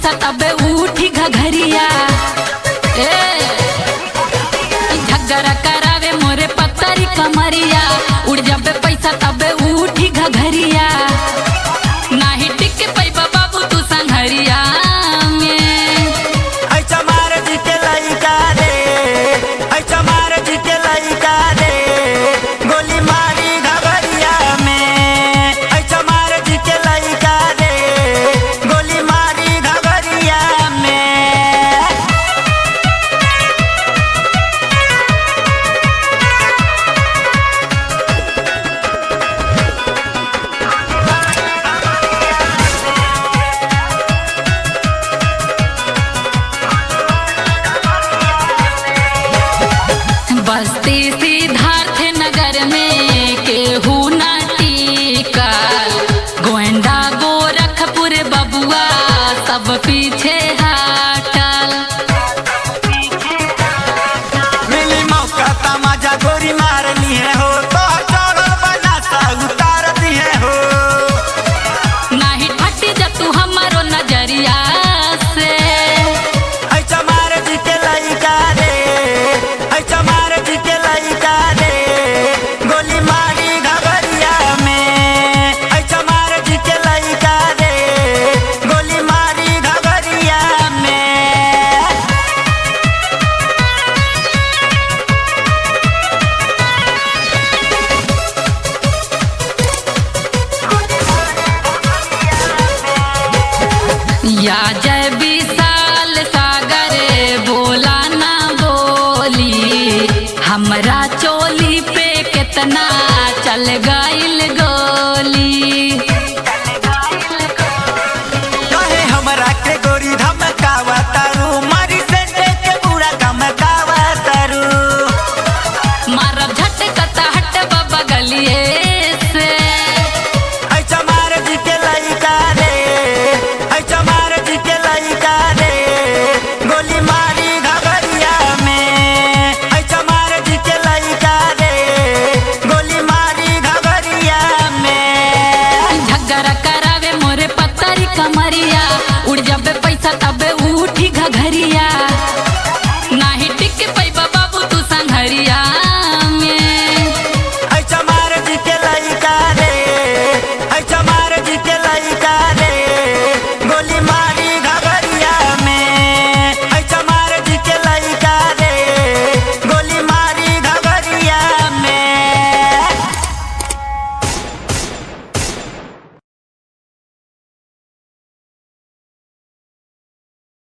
पैसा तबे उठी घघरिया। झगड़ा करावे मोरे पत्तरी कमरिया, उड़ जाबे पैसा तबे उठी घघरिया। नाही टिक पैबा बाबू तू संघरिया में। ऐ चमार जी के लइका रे, ऐ चमार जी के लइका रे, गोली मारी घघरिया में। ऐ चमार जी के लइका रे, गोली मारी घघरिया में। बस्ती सिद्धार्थ नगर में केहू ना टिकल, गोंडा गोरखपुर बबुआ सब पीछे हटल। मिली मौका तमाजा गोरी मार लिए हो, तो चढ़ल बनासा उतार दिए हो। नाही हटी जा तू हमारो नजरिया से। ऐ चमार जी के लइका रे, ऐ चमार जी के लइका रे, गोली मारी घघरिया में। ऐ चमार जी के लइका रे, गोली मारी घघरिया में। या जय विशाल सागर बोला ना बोली, हमरा चोली पे कितना चल गइल गो।